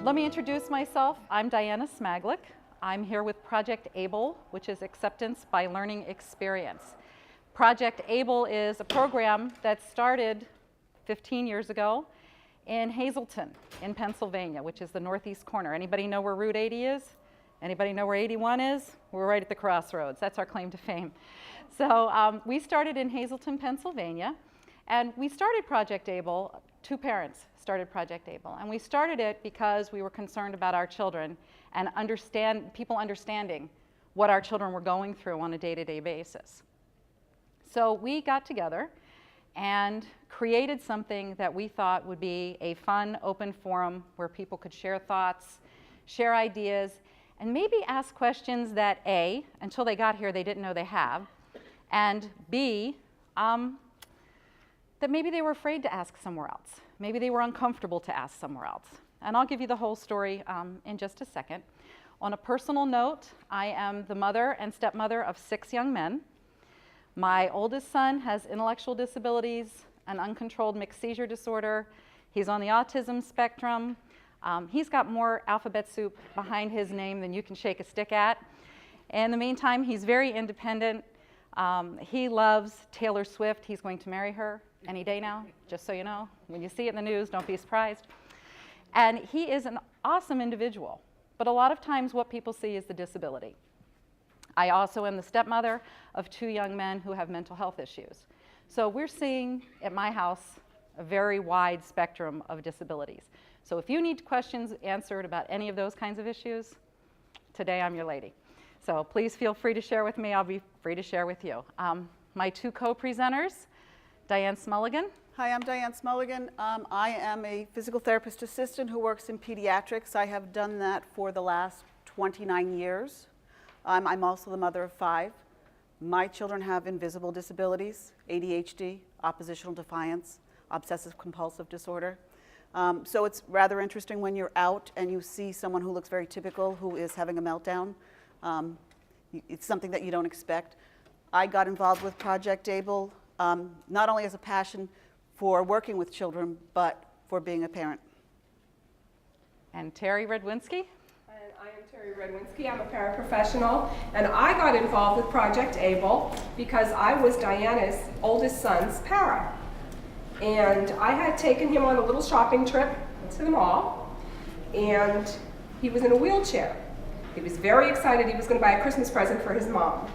Let me introduce myself. I'm Diana Smaglick. I'm here with Project A.B.L.E, which is Acceptance by Learning Experience. Project A.B.L.E is a program that started 15 years ago in Hazleton in Pennsylvania, which is the northeast corner. Anybody know where Route 80 is? Anybody know where 81 is? We're right at the crossroads. That's our claim to fame. So we started in Hazleton, Pennsylvania, and we started Project A.B.L.E. Two parents started Project A.B.L.E, and we started it because we were concerned about our children and people understanding what our children were going through on a day-to-day basis. So we got together and created something that we thought would be a fun, open forum where people could share thoughts, share ideas, and maybe ask questions that A, until they got here, they didn't know they have, and B, that maybe they were afraid to ask somewhere else. Maybe they were uncomfortable to ask somewhere else. And I'll give you the whole story in just a second. On a personal note, I am the mother and stepmother of 6 young men. My oldest son has intellectual disabilities, an uncontrolled mixed seizure disorder. He's on the autism spectrum. He's got more alphabet soup behind his name than you can shake a stick at. In the meantime, he's very independent. He loves Taylor Swift. He's going to marry her any day now, just so you know. When you see it in the news, don't be surprised. And he is an awesome individual, but a lot of times what people see is the disability. I also am the stepmother of 2 young men who have mental health issues. So we're seeing at my house a very wide spectrum of disabilities. So if you need questions answered about any of those kinds of issues, today I'm your lady. So please feel free to share with me. I'll be free to share with you. My 2 co-presenters, Diane Smulligan. Hi, I'm Diane Smulligan. I am a physical therapist assistant who works in pediatrics. I have done that for the last 29 years. I'm also the mother of 5. My children have invisible disabilities, ADHD, oppositional defiance, obsessive compulsive disorder. So it's rather interesting when you're out and you see someone who looks very typical who is having a meltdown. It's something that you don't expect. I got involved with Project A.B.L.E. Not only as a passion for working with children, but for being a parent. And Terry Redwinski. And I am Terry Redwinski. I'm a paraprofessional, and I got involved with Project A.B.L.E. because I was Diana's oldest son's para. And I had taken him on a little shopping trip to the mall, and he was in a wheelchair. He was very excited he was going to buy a Christmas present for his mom.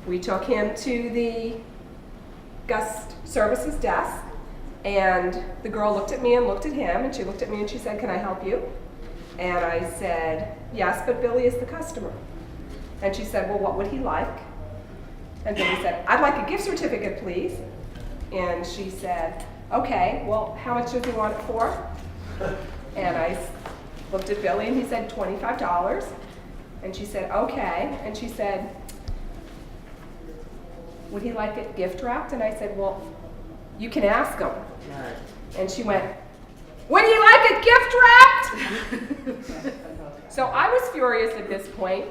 We took him to the guest services desk, and the girl looked at me and looked at him, and she looked at me and she said, "Can I help you?" And I said, "Yes, but Billy is the customer." And she said, "Well, what would he like?" And Billy said, "I'd like a gift certificate, please." And she said, "Okay, well, how much does he want it for?" And I looked at Billy and he said, $25. And she said, "Okay." And she said, "Would he like it gift wrapped?" And I said, "Well, you can ask him." And she went, "Would he like it gift wrapped?" So I was furious at this point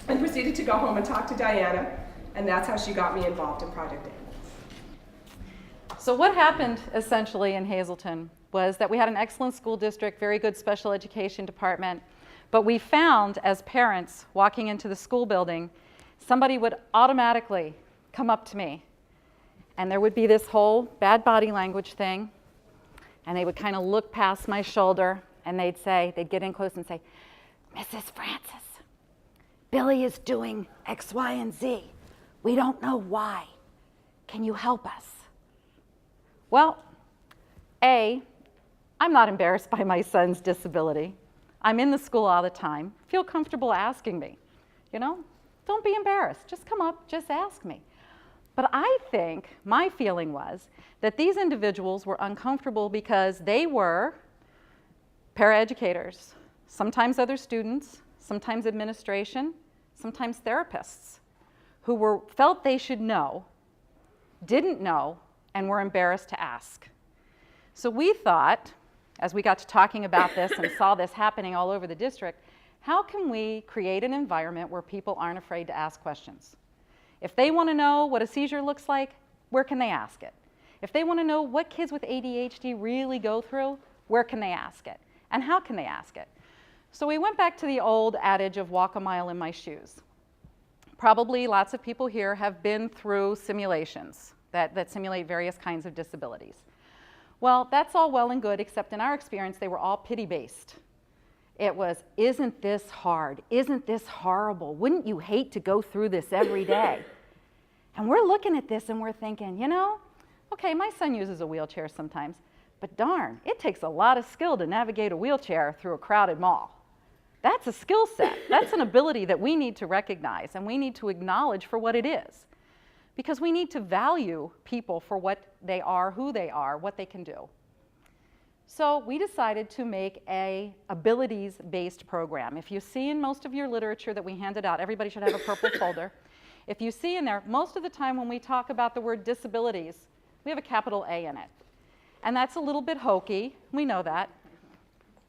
and proceeded to go home and talk to Diana, and that's how she got me involved in Project A.B.L.E. So what happened essentially in Hazleton was that we had an excellent school district, very good special education department, but we found as parents walking into the school building, somebody would automatically come up to me, and there would be this whole bad body language thing, and they would kind of look past my shoulder, and they'd get in close and say, "Mrs. Francis, Billy is doing X, Y, and Z. We don't know why. Can you help us?" Well, A, I'm not embarrassed by my son's disability. I'm in the school all the time. Feel comfortable asking me. You know, don't be embarrassed. Just come up, just ask me. But I think my feeling was that these individuals were uncomfortable because they were paraeducators, sometimes other students, sometimes administration, sometimes therapists, who felt they should know, didn't know, and were embarrassed to ask. So we thought, as we got to talking about this and saw this happening all over the district, how can we create an environment where people aren't afraid to ask questions? If they want to know what a seizure looks like, where can they ask it? If they want to know what kids with ADHD really go through, where can they ask it? And how can they ask it? So we went back to the old adage of walk a mile in my shoes. Probably lots of people here have been through simulations that simulate various kinds of disabilities. Well, that's all well and good, except in our experience, they were all pity-based. It was, isn't this hard? Isn't this horrible? Wouldn't you hate to go through this every day? And we're looking at this and we're thinking, you know, okay, my son uses a wheelchair sometimes, but darn, it takes a lot of skill to navigate a wheelchair through a crowded mall. That's a skill set. That's an ability that we need to recognize and we need to acknowledge for what it is. Because we need to value people for what they are, who they are, what they can do. So we decided to make a abilities-based program. If you see in most of your literature that we handed out, everybody should have a purple folder. If you see in there, most of the time when we talk about the word disabilities, we have a capital A in it. And that's a little bit hokey, we know that.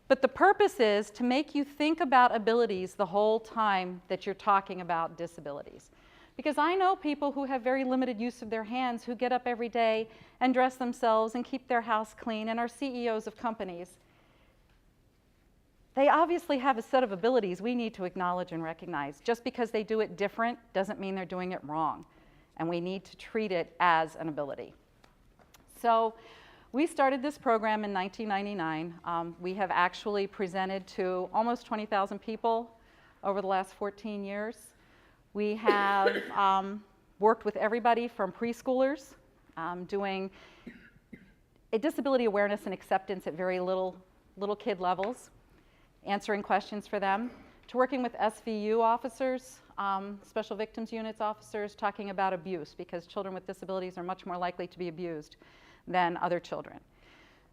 But the purpose is to make you think about abilities the whole time that you're talking about disabilities. Because I know people who have very limited use of their hands who get up every day and dress themselves and keep their house clean and are CEOs of companies. They obviously have a set of abilities we need to acknowledge and recognize. Just because they do it different doesn't mean they're doing it wrong. And we need to treat it as an ability. So we started this program in 1999. We have actually presented to almost 20,000 people over the last 14 years. We have worked with everybody from preschoolers, doing a disability awareness and acceptance at very little kid levels, answering questions for them, to working with SVU officers, special victims units officers, talking about abuse, because children with disabilities are much more likely to be abused than other children.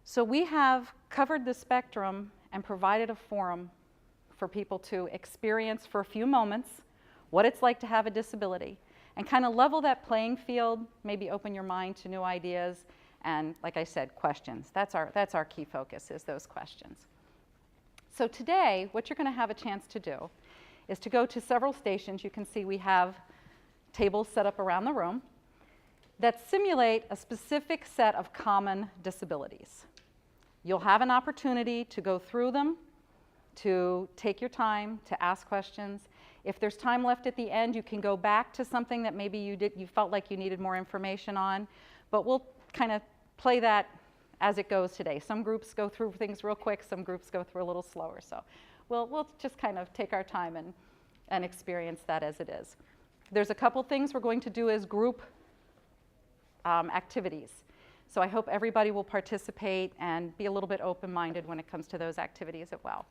So we have covered the spectrum and provided a forum for people to experience for a few moments what it's like to have a disability and kind of level that playing field, maybe open your mind to new ideas, and like I said, questions. That's our key focus, is those questions. So today, what you're going to have a chance to do is to go to several stations. You can see we have tables set up around the room that simulate a specific set of common disabilities. You'll have an opportunity to go through them, to take your time, to ask questions. If there's time left at the end, you can go back to something that maybe you felt like you needed more information on, but we'll kind of play that as it goes today. Some groups go through things real quick, some groups go through a little slower, so we'll just kind of take our time and experience that as it is. There's a couple things we're going to do as group activities. So I hope everybody will participate and be a little bit open-minded when it comes to those activities as well.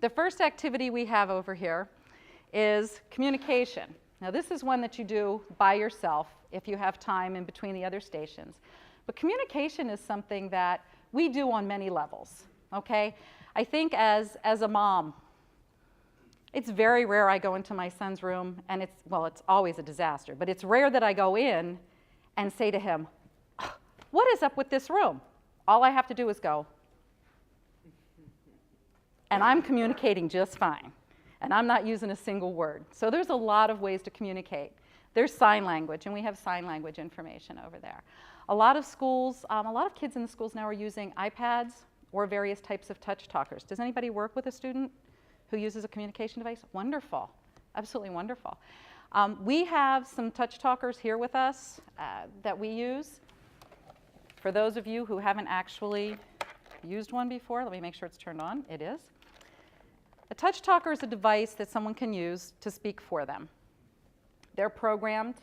The first activity we have over here is communication. Now this is one that you do by yourself if you have time in between the other stations. But communication is something that we do on many levels, okay? I think as a mom, it's very rare I go into my son's room and it's always a disaster, but it's rare that I go in and say to him, what is up with this room? All I have to do is go. And I'm communicating just fine. And I'm not using a single word. So there's a lot of ways to communicate. There's sign language, and we have sign language information over there. A lot of schools, a lot of kids in the schools now are using iPads or various types of touch talkers. Does anybody work with a student who uses a communication device? Wonderful. Absolutely wonderful. We have some touch talkers here with us that we use. For those of you who haven't actually used one before, let me make sure it's turned on. It is. A touch talker is a device that someone can use to speak for them. They're programmed.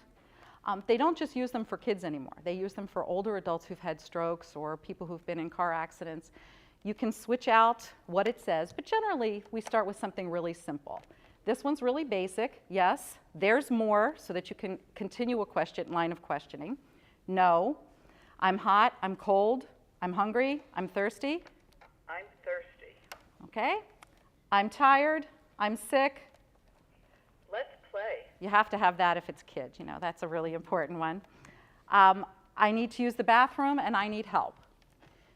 They don't just use them for kids anymore. They use them for older adults who've had strokes or people who've been in car accidents. You can switch out what it says, but generally we start with something really simple. This one's really basic. Yes, there's more so that you can continue a line of questioning. No, I'm hot, I'm cold, I'm hungry, I'm thirsty. I'm thirsty. Okay. I'm tired, I'm sick. Let's play. You have to have that if it's kids, you know, that's a really important one. I need to use the bathroom and I need help.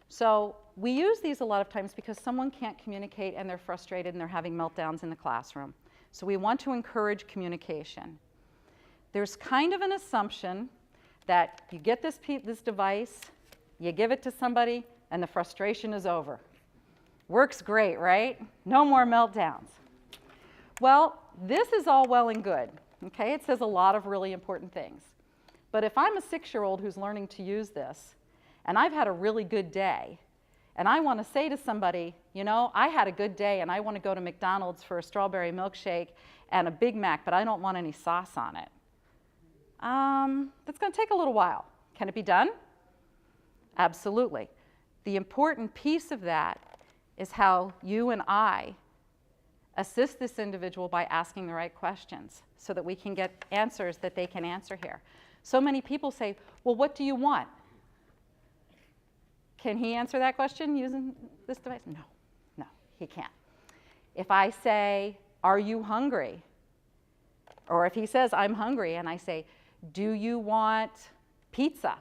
So we use these a lot of times because someone can't communicate and they're frustrated and they're having meltdowns in the classroom. So we want to encourage communication. There's kind of an assumption that you get this device, you give it to somebody, and the frustration is over. Works great, right? No more meltdowns. Well, this is all well and good, okay? It says a lot of really important things. But if I'm a 6-year-old who's learning to use this, and I've had a really good day, and I want to say to somebody, you know, I had a good day and I want to go to McDonald's for a strawberry milkshake and a Big Mac, but I don't want any sauce on it. That's going to take a little while. Can it be done? Absolutely. The important piece of that is how you and I assist this individual by asking the right questions so that we can get answers that they can answer here. So many people say, well, what do you want? Can he answer that question using this device? No, he can't. If I say, are you hungry? Or if he says, I'm hungry, and I say, do you want pizza?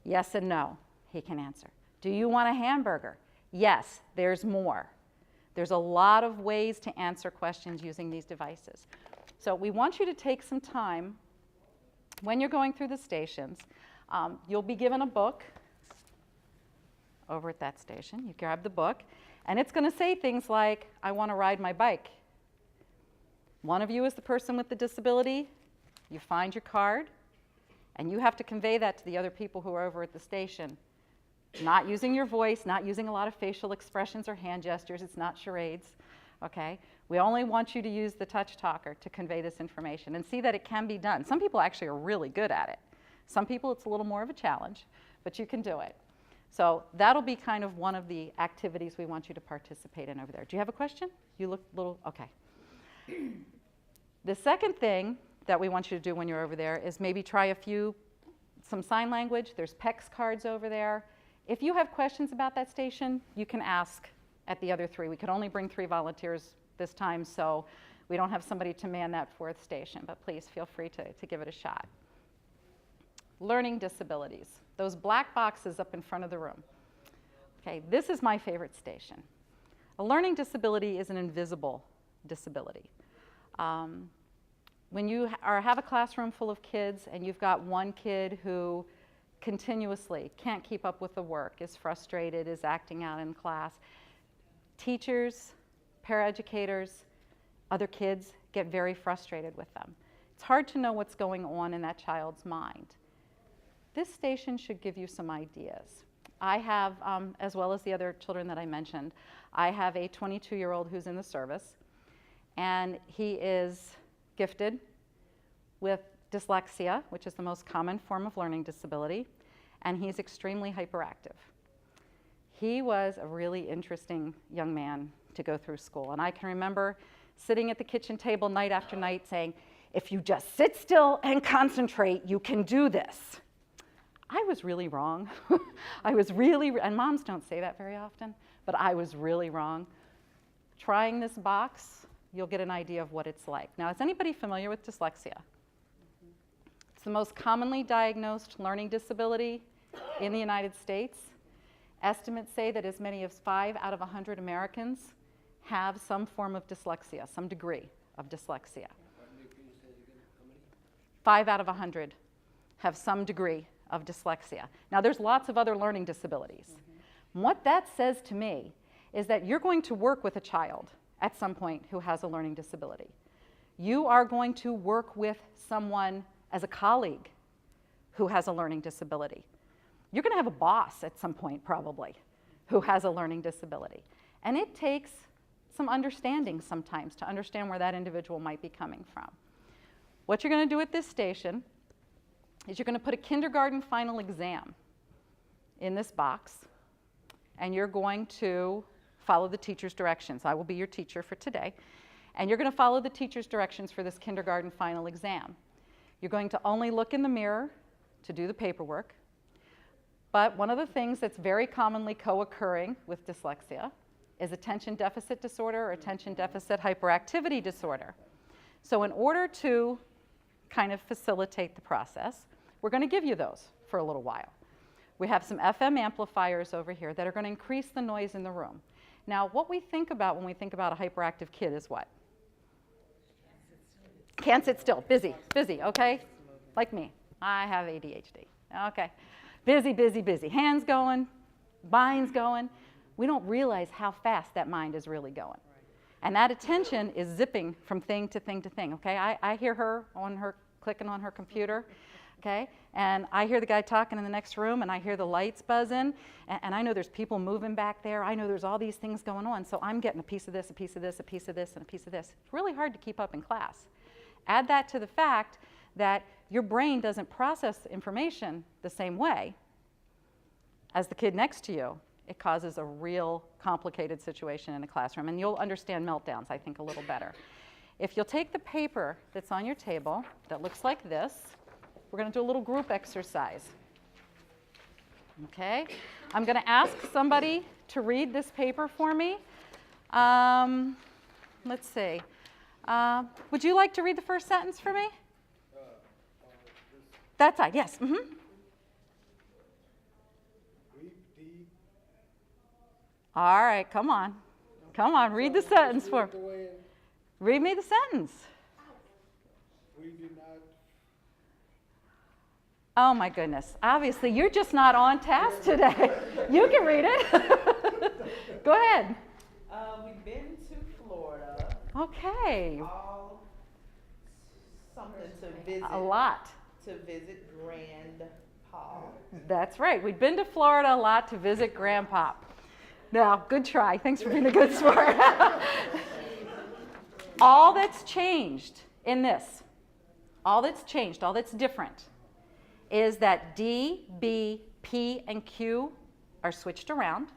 Yes and no, he can answer. Do you want a hamburger? Yes, there's more. There's a lot of ways to answer questions using these devices. So we want you to take some time when you're going through the stations. You'll be given a book over at that station. You grab the book, and it's going to say things like, I want to ride my bike. One of you is the person with the disability. You find your card, and you have to convey that to the other people who are over at the station. Not using your voice, not using a lot of facial expressions or hand gestures. It's not charades, okay? We only want you to use the touch talker to convey this information and see that it can be done. Some people actually are really good at it. Some people it's a little more of a challenge, but you can do it. So that'll be kind of one of the activities we want you to participate in over there. Do you have a question? You look a little, okay. The second thing that we want you to do when you're over there is maybe try some sign language. There's PEX cards over there. If you have questions about that station, you can ask at the other 3. We could only bring 3 volunteers this time, so we don't have somebody to man that 4th station, but please feel free to give it a shot. Learning disabilities. Those black boxes up in front of the room. Okay, this is my favorite station. A learning disability is an invisible disability. When you have a classroom full of kids and you've got one kid who continuously can't keep up with the work, is frustrated, is acting out in class, teachers, paraeducators, other kids get very frustrated with them. It's hard to know what's going on in that child's mind. This station should give you some ideas. I have, as well as the other children that I mentioned, I have a 22-year-old who's in the service, and he is gifted with dyslexia, which is the most common form of learning disability, and he's extremely hyperactive. He was a really interesting young man to go through school, and I can remember sitting at the kitchen table night after night saying, if you just sit still and concentrate, you can do this. I was really wrong. And moms don't say that very often, but I was really wrong. Trying this box, you'll get an idea of what it's like. Now, is anybody familiar with dyslexia? It's the most commonly diagnosed learning disability in the United States. Estimates say that as many as 5 out of 100 Americans have some form of dyslexia, some degree of dyslexia. 5 out of 100 have some degree of dyslexia. Now, there's lots of other learning disabilities. What that says to me is that you're going to work with a child at some point who has a learning disability. You are going to work with someone as a colleague who has a learning disability. You're going to have a boss at some point, probably, who has a learning disability. And it takes some understanding sometimes to understand where that individual might be coming from. What you're going to do at this station is you're going to put a kindergarten final exam in this box, and you're going to follow the teacher's directions. I will be your teacher for today. And you're going to follow the teacher's directions for this kindergarten final exam. You're going to only look in the mirror to do the paperwork. But one of the things that's very commonly co-occurring with dyslexia is attention deficit disorder or attention deficit hyperactivity disorder. So in order to kind of facilitate the process, we're going to give you those for a little while. We have some FM amplifiers over here that are going to increase the noise in the room. Now, what we think about when we think about a hyperactive kid is what? Can't sit still. Busy, okay? Like me. I have ADHD. Okay. Busy. Hands going, minds going. we don't realize how fast that mind is really going. And that attention is zipping from thing to thing to thing, okay? I hear her clicking on her computer, okay? And I hear the guy talking in the next room, and I hear the lights buzzing, and I know there's people moving back there. I know there's all these things going on, so I'm getting a piece of this, a piece of this, a piece of this, and a piece of this. It's really hard to keep up in class. Add that to the fact that your brain doesn't process information the same way as the kid next to you. It causes a real complicated situation in a classroom, and you'll understand meltdowns, I think, a little better. If you'll take the paper that's on your table that looks like this, we're going to do a little group exercise. Okay? I'm going to ask somebody to read this paper for me. Let's see. Would you like to read the first sentence for me? That side, yes. Mm-hmm. All right, come on. Come on, read the sentence for me. Read me the sentence. We do not. Oh my goodness. Obviously, you're just not on task today. You can read it. Go ahead. We've been to Florida. Okay. Something to visit. A lot. To visit Grandpa. That's right. We've been to Florida a lot to visit Grandpa. Now, good try. Thanks for being a good sport. All that's changed in this, all that's changed, all that's different, is that D, B, P, and Q are switched around,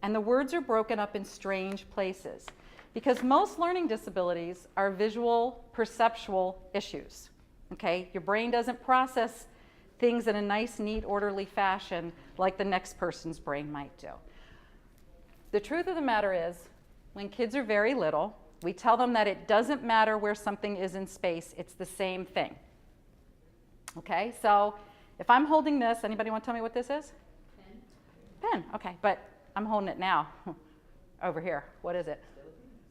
and the words are broken up in strange places. Because most learning disabilities are visual, perceptual issues. Okay? Your brain doesn't process things in a nice, neat, orderly fashion like the next person's brain might do. The truth of the matter is, when kids are very little, we tell them that it doesn't matter where something is in space, it's the same thing. Okay, so if I'm holding this, anybody want to tell me what this is? Pen. Pen, okay, but I'm holding it now. Over here, what is it?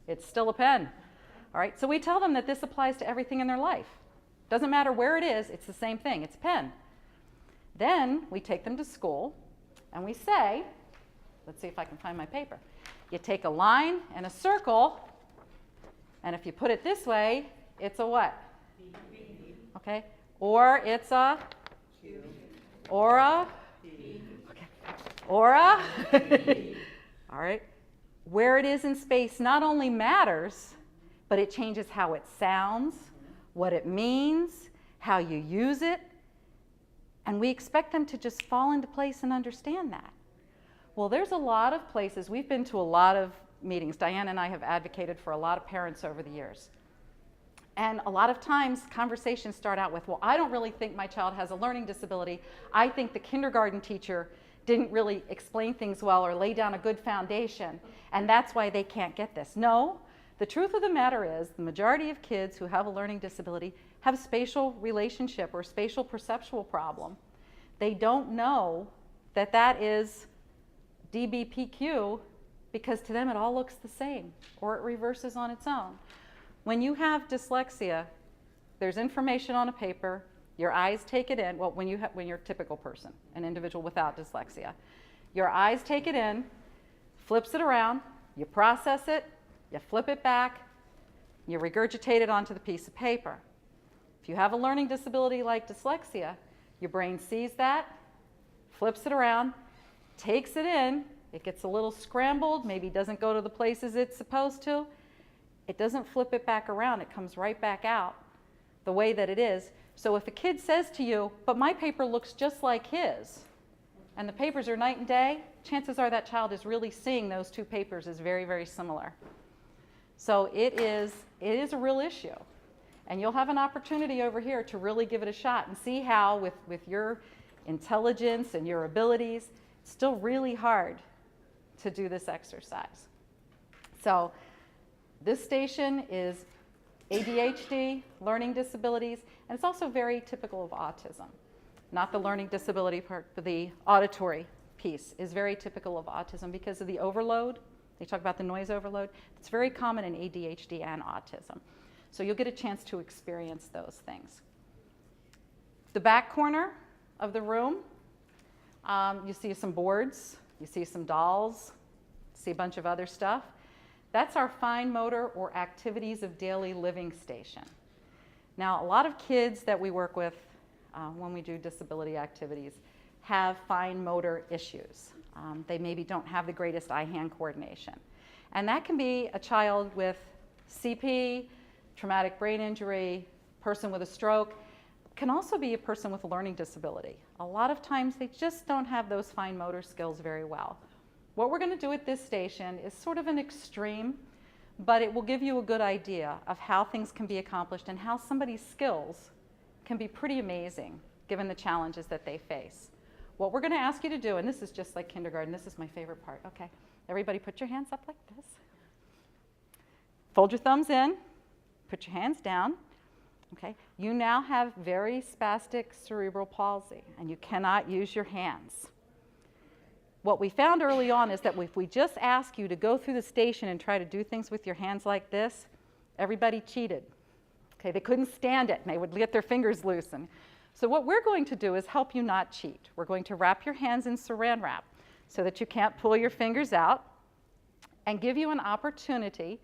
It's still a pen. All right, so we tell them that this applies to everything in their life. Doesn't matter where it is, it's the same thing, it's a pen. Then we take them to school and we say, let's see if I can find my paper. You take a line and a circle, and if you put it this way, it's a what? Okay, or it's a, or a, okay, or a, all right. Where it is in space not only matters, but it changes how it sounds, what it means, how you use it, and we expect them to just fall into place and understand that. Well, there's a lot of places, we've been to a lot of meetings. Diane and I have advocated for a lot of parents over the years. And a lot of times conversations start out with, well, I don't really think my child has a learning disability. I think the kindergarten teacher didn't really explain things well or lay down a good foundation, and that's why they can't get this. No, the truth of the matter is the majority of kids who have a learning disability have a spatial relationship or spatial perceptual problem. They don't know that that is DBPQ because to them it all looks the same or it reverses on its own. When you have dyslexia, there's information on a paper, your eyes take it in, well, when you're a typical person, an individual without dyslexia, your eyes take it in, flips it around, you process it, you flip it back, you regurgitate it onto the piece of paper. If you have a learning disability like dyslexia, your brain sees that, flips it around, takes it in, it gets a little scrambled, maybe doesn't go to the places it's supposed to. It doesn't flip it back around, it comes right back out the way that it is. So if a kid says to you, but my paper looks just like his, and the papers are night and day, chances are that child is really seeing those two papers as very, very similar. So it is a real issue. And you'll have an opportunity over here to really give it a shot and see how with your intelligence and your abilities, it's still really hard to do this exercise. So this station is ADHD, learning disabilities, and it's also very typical of autism. Not the learning disability part, but the auditory piece is very typical of autism because of the overload. They talk about the noise overload. It's very common in ADHD and autism. So you'll get a chance to experience those things. The back corner of the room, you see some boards, you see some dolls, See a bunch of other stuff? That's our fine motor or activities of daily living station. Now, a lot of kids that we work with when we do disability activities have fine motor issues. They maybe don't have the greatest eye-hand coordination. And that can be a child with CP, traumatic brain injury, person with a stroke. Can also be a person with a learning disability. A lot of times they just don't have those fine motor skills very well. What we're going to do at this station is sort of an extreme, but it will give you a good idea of how things can be accomplished and how somebody's skills can be pretty amazing given the challenges that they face. What we're going to ask you to do, and this is just like kindergarten, this is my favorite part. Okay, everybody put your hands up like this. Fold your thumbs in, put your hands down. Okay, you now have very spastic cerebral palsy and you cannot use your hands. What we found early on is that if we just ask you to go through the station and try to do things with your hands like this, everybody cheated. Okay, they couldn't stand it and they would get their fingers loose. And so what we're going to do is help you not cheat. We're going to wrap your hands in saran wrap so that you can't pull your fingers out and give you an opportunity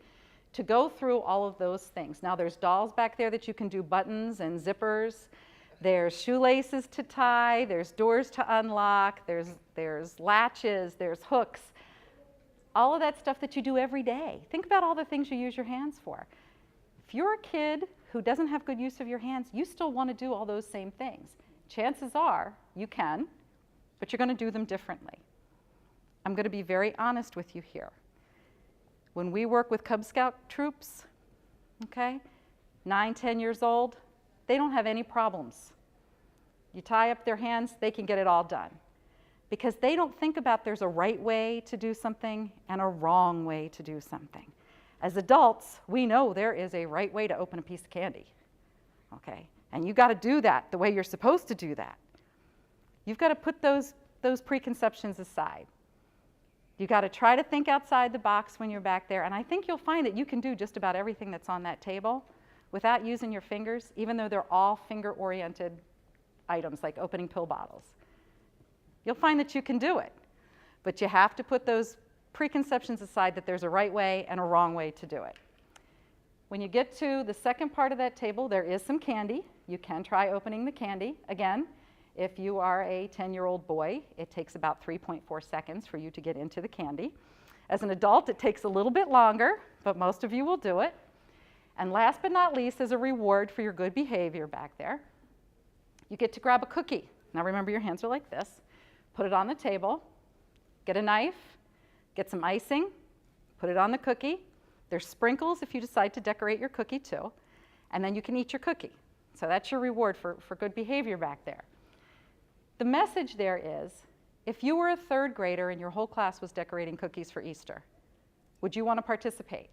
to go through all of those things. Now there's dolls back there that you can do buttons and zippers. There's shoelaces to tie, there's doors to unlock, there's latches, there's hooks. All of that stuff that you do every day. Think about all the things you use your hands for. If you're a kid who doesn't have good use of your hands, you still want to do all those same things. Chances are you can, but you're going to do them differently. I'm going to be very honest with you here. When we work with Cub Scout troops, okay, 9, 10 years old, they don't have any problems. You tie up their hands, they can get it all done. Because they don't think about there's a right way to do something and a wrong way to do something. As adults, we know there is a right way to open a piece of candy, okay? And you got to do that the way you're supposed to do that. You've got to put those preconceptions aside. You got to try to think outside the box when you're back there, and I think you'll find that you can do just about everything that's on that table without using your fingers, even though they're all finger-oriented items like opening pill bottles. You'll find that you can do it, but you have to put those preconceptions aside that there's a right way and a wrong way to do it. When you get to the second part of that table, there is some candy. You can try opening the candy. Again, if you are a 10-year-old boy, it takes about 3.4 seconds for you to get into the candy. As an adult, it takes a little bit longer, but most of you will do it. And last but not least, as a reward for your good behavior back there, you get to grab a cookie. Now remember, your hands are like this. Put it on the table, get a knife, get some icing, put it on the cookie. There's sprinkles if you decide to decorate your cookie too, and then you can eat your cookie. So that's your reward for good behavior back there. The message there is, if you were a third grader and your whole class was decorating cookies for Easter, would you want to participate?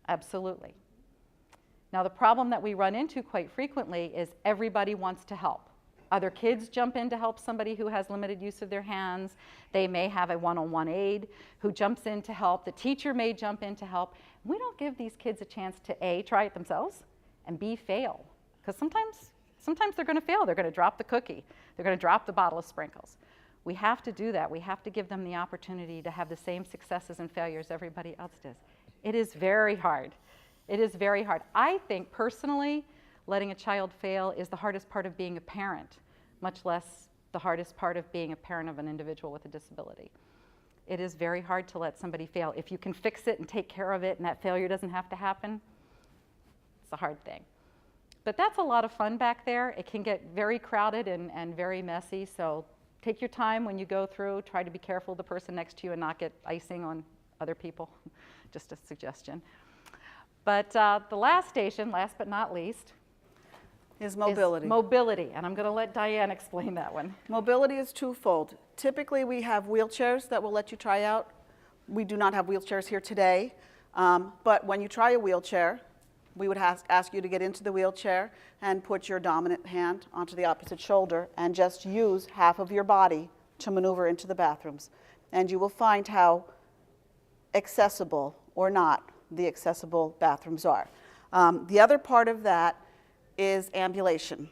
Absolutely. Now the problem that we run into quite frequently is everybody wants to help. Other kids jump in to help somebody who has limited use of their hands. They may have a one-on-one aide who jumps in to help. The teacher may jump in to help. We don't give these kids a chance to A, try it themselves, and B, fail. Because sometimes they're going to fail. They're going to drop the cookie. They're going to drop the bottle of sprinkles. We have to do that. We have to give them the opportunity to have the same successes and failures everybody else does. It is very hard. It is very hard. I think personally, letting a child fail is the hardest part of being a parent, much less the hardest part of being a parent of an individual with a disability. It is very hard to let somebody fail. If you can fix it and take care of it and that failure doesn't have to happen, it's a hard thing. But that's a lot of fun back there. It can get very crowded and very messy, so take your time when you go through. Try to be careful of the person next to you and not get icing on other people. Just a suggestion. But the last station, last but not least, Is mobility. is mobility. And I'm going to let Diane explain that one. Mobility is twofold. Typically, we have wheelchairs that we'll let you try out. We do not have wheelchairs here today. But when you try a wheelchair, we would ask you to get into the wheelchair and put your dominant hand onto the opposite shoulder and just use half of your body to maneuver into the bathrooms. And you will find how accessible or not the accessible bathrooms are. The other part of that is ambulation.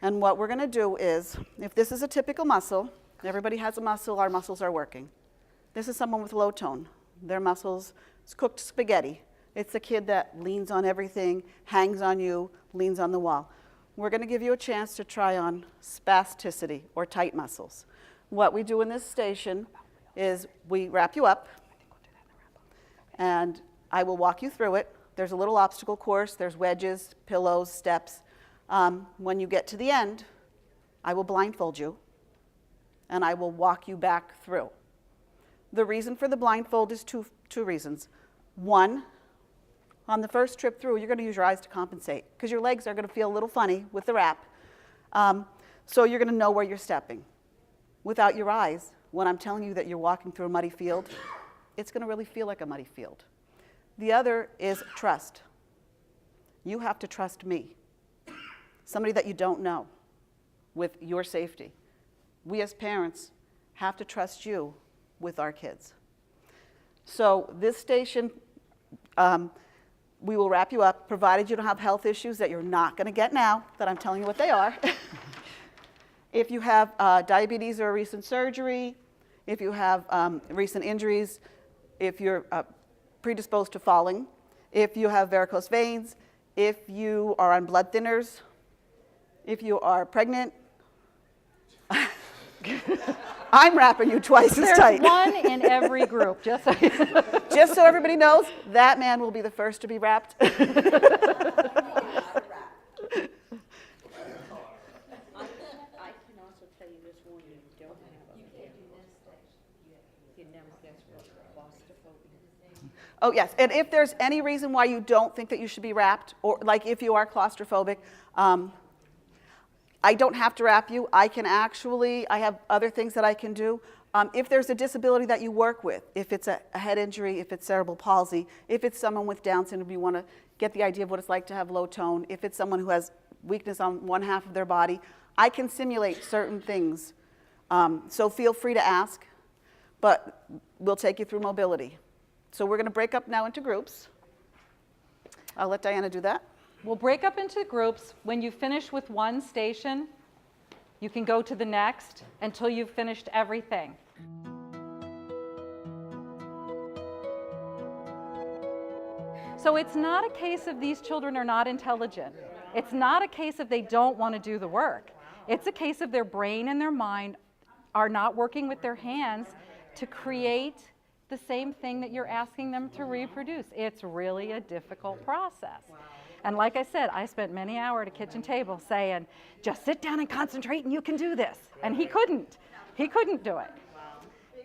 And what we're going to do is, if this is a typical muscle, everybody has a muscle, our muscles are working. This is someone with low tone. Their muscles, it's cooked spaghetti. It's a kid that leans on everything, hangs on you, leans on the wall. We're going to give you a chance to try on spasticity or tight muscles. What we do in this station is we wrap you up, and I will walk you through it. There's a little obstacle course. There's wedges, pillows, steps. When you get to the end, I will blindfold you, and I will walk you back through. The reason for the blindfold is two reasons. One, on the first trip through, you're going to use your eyes to compensate because your legs are going to feel a little funny with the wrap. So you're going to know where you're stepping. Without your eyes, when I'm telling you that you're walking through a muddy field, it's going to really feel like a muddy field. The other is trust. You have to trust me, somebody that you don't know, with your safety. We as parents have to trust you with our kids. So this station, we will wrap you up, provided you don't have health issues that you're not going to get now, that I'm telling you what they are. If you have diabetes or recent surgery, if you have recent injuries, if you're predisposed to falling, if you have varicose veins, if you are on blood thinners, if you are pregnant, I'm wrapping you twice as tight. There's one in every group, just so Just so everybody knows, that man will be the first to be wrapped. I can also tell you this one, you don't have a kid. You never guess what claustrophobia. Oh, yes, and if there's any reason why you don't think that you should be wrapped, or like if you are claustrophobic, I don't have to wrap you. I have other things that I can do. If there's a disability that you work with, if it's a head injury, if it's cerebral palsy, if it's someone with Down syndrome, you want to get the idea of what it's like to have low tone, if it's someone who has weakness on one half of their body, I can simulate certain things. So feel free to ask, but we'll take you through mobility. So we're going to break up now into groups. I'll let Diana do that. We'll break up into groups. When you finish with one station, you can go to the next until you've finished everything. So it's not a case of these children are not intelligent. It's not a case of they don't want to do the work. It's a case of their brain and their mind are not working with their hands to create the same thing that you're asking them to reproduce. It's really a difficult process. And like I said, I spent many hours at a kitchen table saying, just sit down and concentrate and you can do this. And he couldn't. He couldn't do it.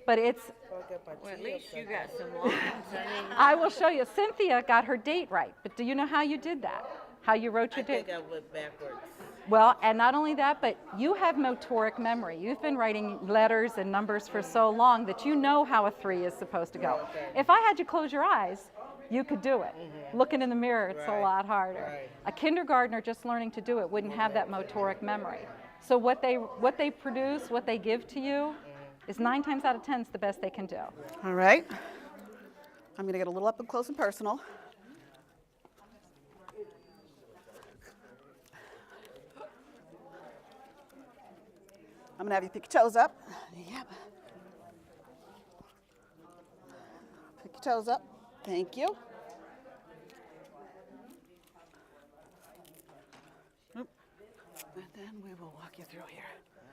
But it's... Well, at least you got some lines. I will show you. Cynthia got her date right. But do you know how you did that? How you wrote your date? I went backwards. Well, and not only that, but you have motoric memory. You've been writing letters and numbers for so long that you know how a 3 is supposed to go. Okay. If I had you close your eyes, you could do it. Looking in the mirror, it's a lot harder. Right. A kindergartner just learning to do it wouldn't have that motoric memory. So what they produce, what they give to you, is 9 times out of 10 is the best they can do. All right. I'm going to get a little up and close and personal. I'm going to have you pick your toes up. Yep. Pick your toes up. Thank you. Oop. And then we will walk you through here.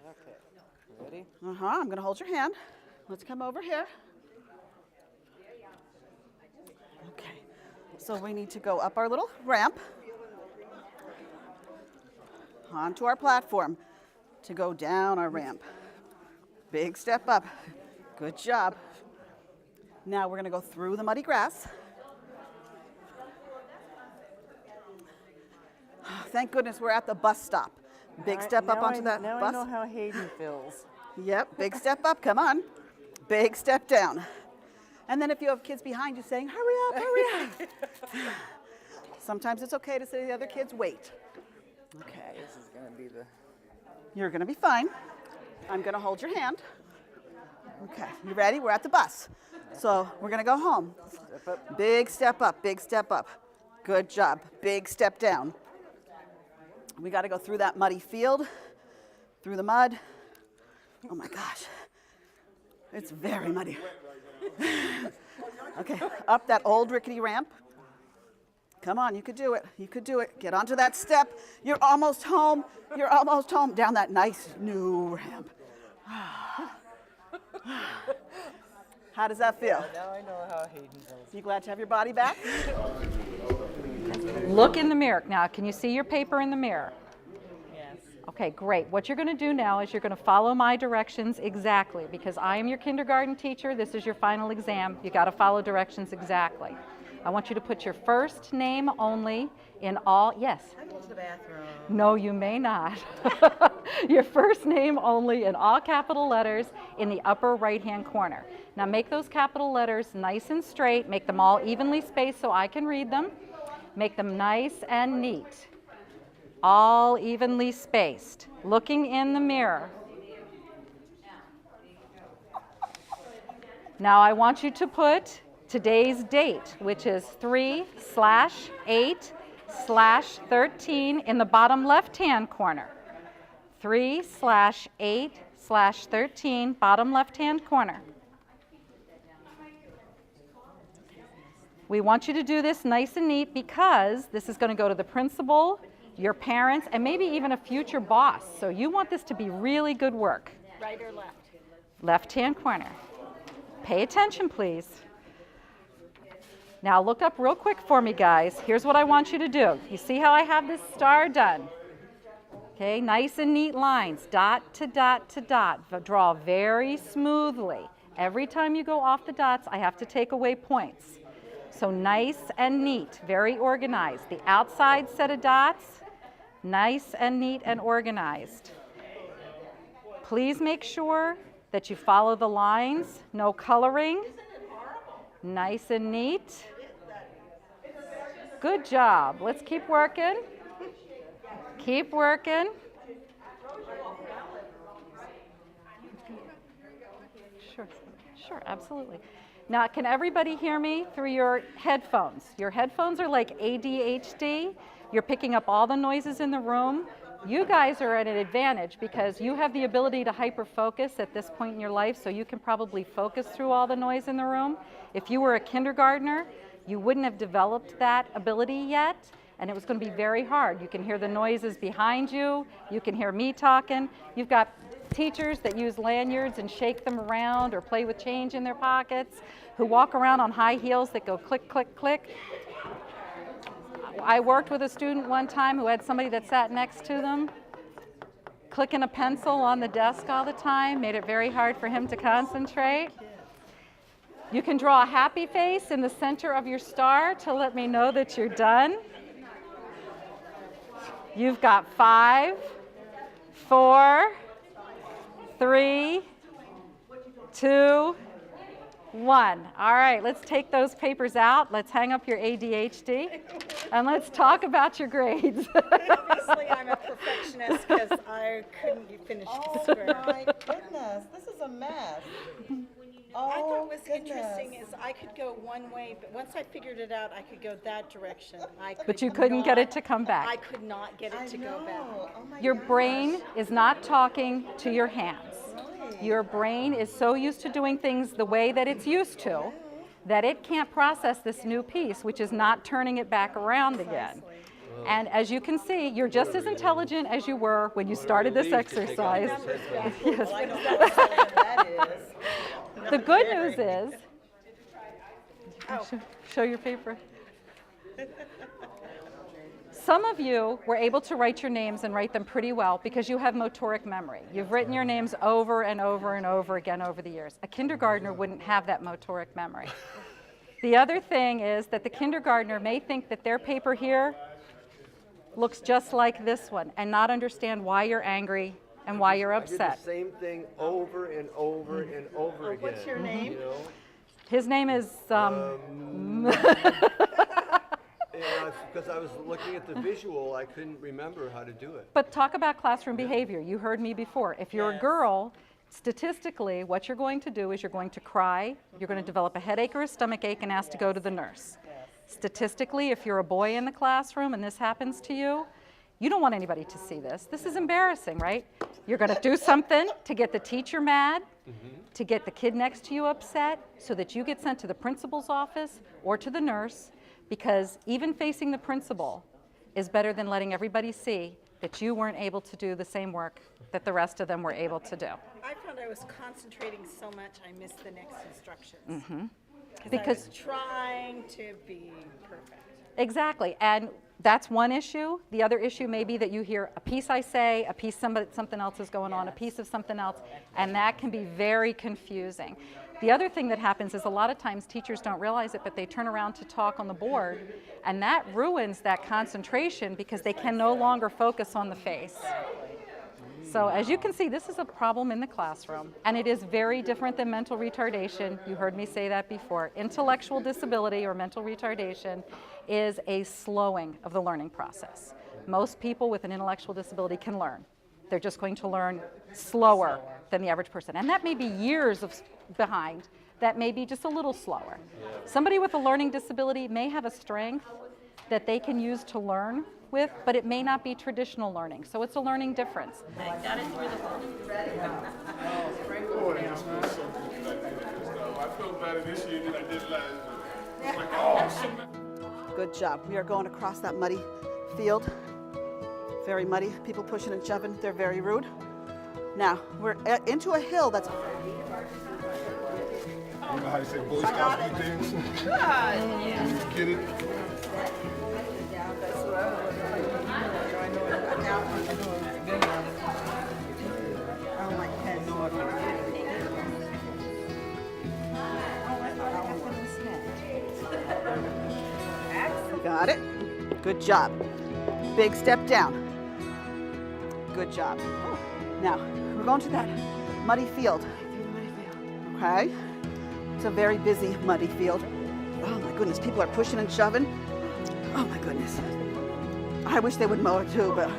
Okay. Ready? I'm going to hold your hand. Let's come over here. Okay. So we need to go up our little ramp onto our platform to go down our ramp. Big step up. Good job. Now we're going to go through the muddy grass. Thank goodness we're at the bus stop. Big step up onto that now bus. I know how Hayden feels. Yep, big step up, come on. Big step down. And then if you have kids behind you saying, hurry up, hurry up. Sometimes it's okay to say to the other kids, wait. Okay. This is going to be the... You're going to be fine. I'm going to hold your hand. Okay, you ready? We're at the bus. So we're going to go home. Step up. Big step up, big step up. Good job. Big step down. We got to go through that muddy field, through the mud. Oh my gosh. It's very muddy. Okay, up that old rickety ramp. Come on, you could do it. You could do it. Get onto that step. You're almost home. You're almost home. Down that nice new ramp. How does that feel? Now I know how Hayden feels. You glad to have your body back? Look in the mirror. Now, can you see your paper in the mirror? Yes. Okay, great. What you're going to do now is you're going to follow my directions exactly, because I am your kindergarten teacher. This is your final exam. You got to follow directions exactly. I want you to put your first name only in all, yes? I'm going to the bathroom. No, you may not. Your first name only in all capital letters in the upper right-hand corner. Now make those capital letters nice and straight. Make them all evenly spaced so I can read them. Make them nice and neat. All evenly spaced. Looking in the mirror. Now I want you to put today's date, which is 3/8/13 in the bottom left-hand corner. 3/8/13, bottom left-hand corner. We want you to do this nice and neat because this is going to go to the principal, your parents, and maybe even a future boss. So you want this to be really good work. Right or left? Left-hand corner. Pay attention, please. Now look up real quick for me, guys. Here's what I want you to do. You see how I have this star done? Okay, nice and neat lines, dot to dot to dot. Draw very smoothly. Every time you go off the dots, I have to take away points. So nice and neat, very organized. The outside set of dots, nice and neat and organized. Please make sure that you follow the lines, no coloring. Nice and neat. Good job. Let's keep working. Keep working. Sure, absolutely. Now, can everybody hear me through your headphones? Your headphones are like ADHD. You're picking up all the noises in the room. You guys are at an advantage because you have the ability to hyper-focus at this point in your life, so you can probably focus through all the noise in the room. If you were a kindergartner, you wouldn't have developed that ability yet, and it was going to be very hard. You can hear the noises behind you. You can hear me talking. You've got teachers that use lanyards and shake them around or play with change in their pockets, who walk around on high heels that go click, click, click. I worked with a student one time who had somebody that sat next to them clicking a pencil on the desk all the time, made it very hard for him to concentrate. You can draw a happy face in the center of your star to let me know that you're done. You've got 5, 4, 3, 2, 1. All right, let's take those papers out. Let's hang up your ADHD, and let's talk about your grades. Obviously, I'm a perfectionist because I couldn't finish the script. Oh my goodness, this is a mess. I thought Oh, what was goodness. interesting is I could go one way, but once I figured it out, I could go that direction. But you couldn't get it to come back. I could not get it to go back. Oh my Your gosh. brain is not talking to your hands. Really? Your brain is so used to doing things the way that it's used to that it can't process this new piece, which is not turning it back around again. And as you can see, you're just as intelligent as you were when you started this exercise. Yes. Well, I don't know what that is. The good news is, show your paper. Some of you were able to write your names and write them pretty well because you have motoric memory. You've written your names over and over and over again over the years. A kindergartner wouldn't have that motoric memory. The other thing is that the kindergartner may think that their paper here looks just like this one and not understand why you're angry and why you're I did upset. the same thing over and over and over again. What's your name? You know? His name is, Because I was looking at the visual, I couldn't remember how to do it. but talk about classroom behavior. You heard me before. If you're a girl, statistically, what you're going to do is you're going to cry, you're going to develop a headache or a stomach ache and ask to go to the nurse. Statistically, if you're a boy in the classroom and this happens to you, you don't want anybody to see this. This is embarrassing, right? You're going to do something to get the teacher mad. to get the kid next to you upset so that you get sent to the principal's office or to the nurse, because even facing the principal is better than letting everybody see that you weren't able to do the same work that the rest of them were able to do. I found I was concentrating so much I missed the next instructions. Mm-hmm. Because I was trying to be perfect. Exactly, and that's one issue. The other issue may be that you hear a piece I say, a piece something else is going on, a piece of something else, and that can be very confusing. The other thing that happens is a lot of times teachers don't realize it, but they turn around to talk on the board, and that ruins that concentration because they can no longer focus on the face. So as you can see, this is a problem in the classroom, and it is very different than mental retardation. You heard me say that before. Intellectual disability or mental retardation is a slowing of the learning process. Most people with an intellectual disability can learn. They're just going to learn slower than the average person, and that may be years behind. That may be just a little slower. Somebody with a learning disability may have a strength that they can use to learn with, but it may not be traditional learning. So it's a learning difference. Got it through the whole. I feel better this year than I did last year. It's like, oh, Good job. We are going across that muddy field. Very muddy. People pushing and shoving. They're very rude. Now, we're into a hill that's... you know how you say Boy Scouts do things? Yeah. Get it? Got it. Good job. Big step down. Good job. Now, we're going to that muddy field. Okay? It's a very busy muddy field. Oh my goodness, people are pushing and shoving. Oh my goodness. I wish they would mow it too, but...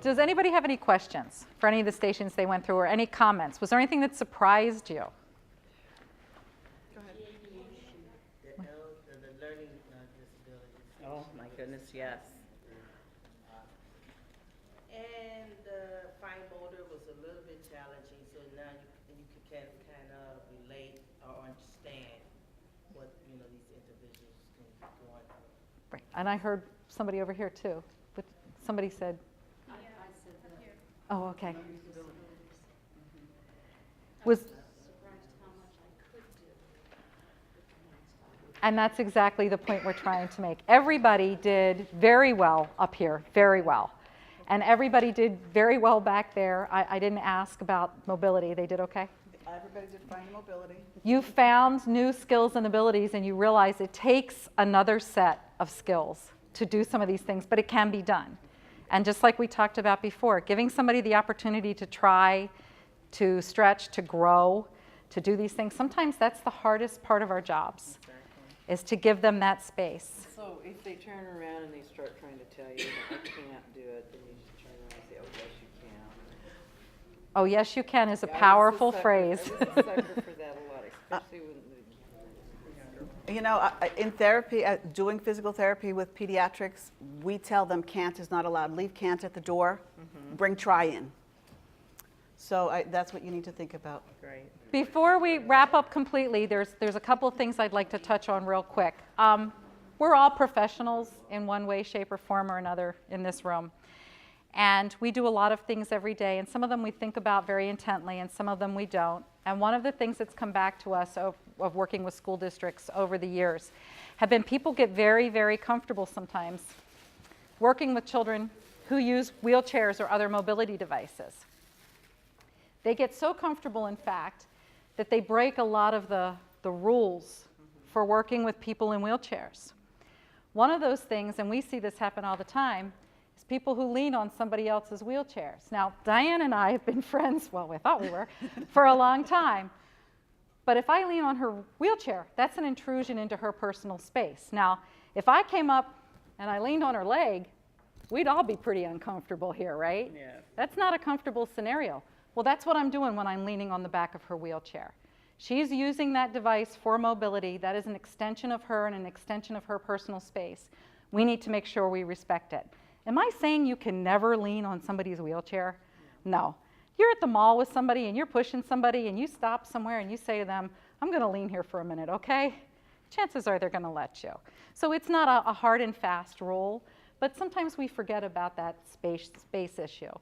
Does anybody have any questions for any of the stations they went through, or any comments? Was there anything that surprised you? The learning disabilities. Oh, my goodness, yes. And the fine motor was a little bit challenging, so now you can kind of relate or understand what, these individuals can be going through. Right. And I heard somebody over here too. But somebody said, oh, okay. Was, and that's exactly the point we're trying to make. Everybody did very well up here, very well. And everybody did very well back there. I didn't ask about mobility. They did okay? Everybody did fine mobility. You found new skills and abilities, and you realize it takes another set of skills to do some of these things, but it can be done. And just like we talked about before, giving somebody the opportunity to try, to stretch, to grow, to do these things, sometimes that's the hardest part of our jobs, is to give them that space. So if they turn around and they start trying to tell you that I can't do it, then you just turn around and say, oh, yes, you can. Oh, yes, you can is a powerful phrase. I was a sucker for that a lot, especially when in therapy, doing physical therapy with pediatrics, we tell them can't is not allowed. Leave can't at the door. Bring try in. So that's what you need to think about. Great. Before we wrap up completely, there's a couple of things I'd like to touch on real quick. We're all professionals in one way, shape, or form or another in this room. And we do a lot of things every day, and some of them we think about very intently, and some of them we don't. And one of the things that's come back to us of working with school districts over the years have been people get very, very comfortable sometimes working with children who use wheelchairs or other mobility devices. They get so comfortable, in fact, that they break a lot of the rules for working with people in wheelchairs. One of those things, and we see this happen all the time, is people who lean on somebody else's wheelchairs. Now, Diane and I have been friends, well, we thought we were, for a long time. But if I lean on her wheelchair, that's an intrusion into her personal space. Now, if I came up and I leaned on her leg, we'd all be pretty uncomfortable here, right? Yeah. That's not a comfortable scenario. Well, that's what I'm doing when I'm leaning on the back of her wheelchair. She's using that device for mobility. That is an extension of her and an extension of her personal space. We need to make sure we respect it. Am I saying you can never lean on somebody's wheelchair? No. You're at the mall with somebody and you're pushing somebody and you stop somewhere and you say to them, I'm going to lean here for a minute, okay? Chances are they're going to let you. So it's not a hard and fast rule, but sometimes we forget about that space issue.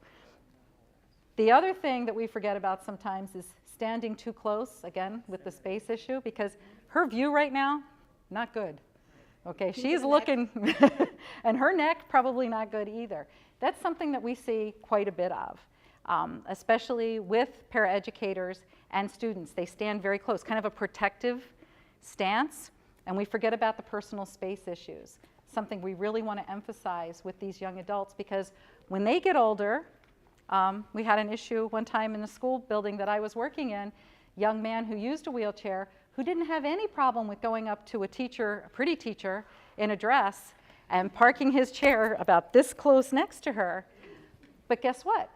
The other thing that we forget about sometimes is standing too close, again, with the space issue, because her view right now, not good. Okay, she's looking, and her neck probably not good either. That's something that we see quite a bit of, especially with paraeducators and students. They stand very close, kind of a protective stance, and we forget about the personal space issues, something we really want to emphasize with these young adults, because when they get older, we had an issue one time in the school building that I was working in, young man who used a wheelchair who didn't have any problem with going up to a teacher, a pretty teacher, in a dress and parking his chair about this close next to her. But guess what?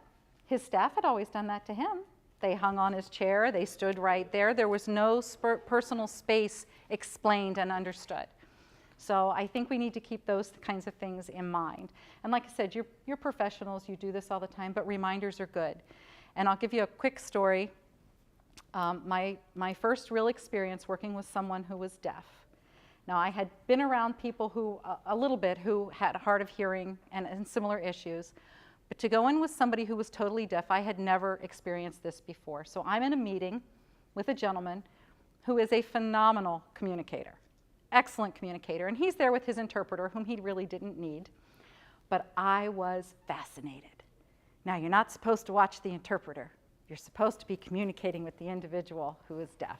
His staff had always done that to him. They hung on his chair, they stood right there. There was no personal space explained and understood. So I think we need to keep those kinds of things in mind. And like I said, you're professionals, you do this all the time, but reminders are good. And I'll give you a quick story. My first real experience working with someone who was deaf. Now, I had been around people who, a little bit, who had hard of hearing and similar issues. But to go in with somebody who was totally deaf, I had never experienced this before. So I'm in a meeting with a gentleman who is a phenomenal communicator, excellent communicator. And he's there with his interpreter, whom he really didn't need. But I was fascinated. Now, you're not supposed to watch the interpreter. You're supposed to be communicating with the individual who is deaf.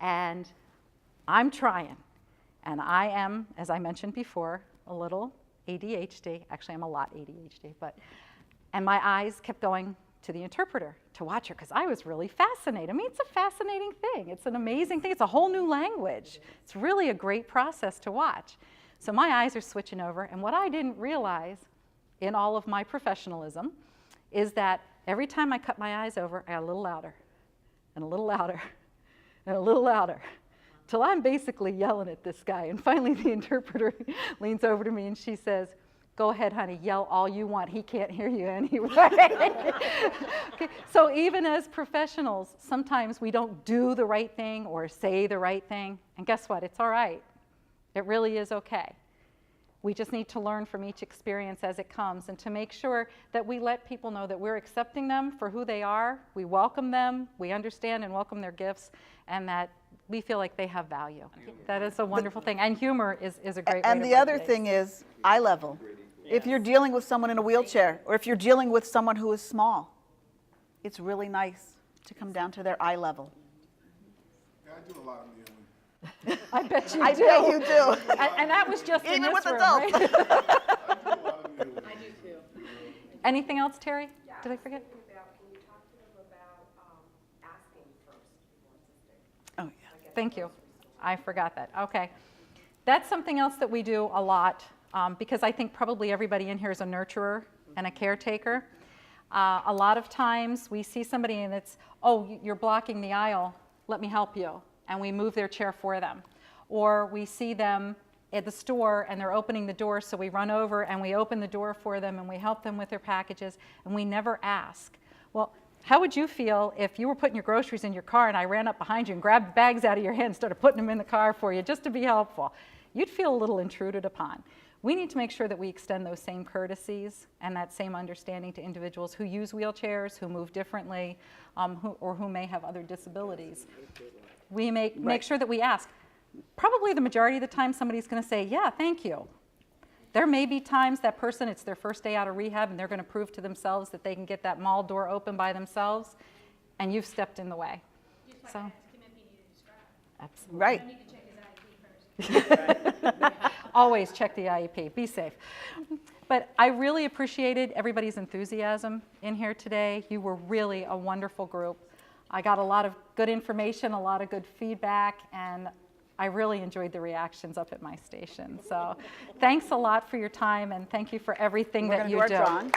And I'm trying. And I am, as I mentioned before, a little ADHD. Actually, I'm a lot ADHD. And my eyes kept going to the interpreter to watch her because I was really fascinated. I mean, it's a fascinating thing. It's an amazing thing. It's a whole new language. It's really a great process to watch. So my eyes are switching over. And what I didn't realize in all of my professionalism is that every time I cut my eyes over, I got a little louder and a little louder and a little louder till I'm basically yelling at this guy. And finally the interpreter leans over to me and she says, "Go ahead, honey, yell all you want. He can't hear you anyway." Okay. So even as professionals, sometimes we don't do the right thing or say the right thing. And guess what? It's all right. It really is okay. We just need to learn from each experience as it comes and to make sure that we let people know that we're accepting them for who they are, we welcome them, we understand and welcome their gifts, and that we feel like they have value. That is a wonderful thing. And humor is a great way And to the other motivate. thing is eye level. If you're dealing with someone in a wheelchair, or if you're dealing with someone who is small, it's really nice to come down to their eye level. Yeah, I do a lot of kneeling. I bet you I do. bet you do. And that was just in Even this with room, adults. right? I do a lot of kneeling. I do too. Anything else, Terry? Yeah, Did I forget? was thinking about when you talked to them about asking first before assisting. Oh, yeah. Thank you. I forgot that. Okay. That's something else that we do a lot because I think probably everybody in here is a nurturer and a caretaker. A lot of times we see somebody and it's, "Oh, you're blocking the aisle. Let me help you." And we move their chair for them. Or we see them at the store and they're opening the door, so we run over and we open the door for them and we help them with their packages, and we never ask. Well, how would you feel if you were putting your groceries in your car and I ran up behind you and grabbed the bags out of your hand and started putting them in the car for you just to be helpful? You'd feel a little intruded upon. We need to make sure that we extend those same courtesies and that same understanding to individuals who use wheelchairs, who move differently, or who may have other disabilities. We make sure that we ask. Probably the majority of the time somebody's going to say, "Yeah, thank you." There may be times that person, it's their first day out of rehab and they're going to prove to themselves that they can get that mall door open by themselves, and you've stepped in the way. So, absolutely. Right. Always check the IEP. Be safe. But I really appreciated everybody's enthusiasm in here today. You were really a wonderful group. I got a lot of good information, a lot of good feedback, and I really enjoyed the reactions up at my station. So thanks a lot for your time, and thank you for everything We're that gonna you do our do. drawing.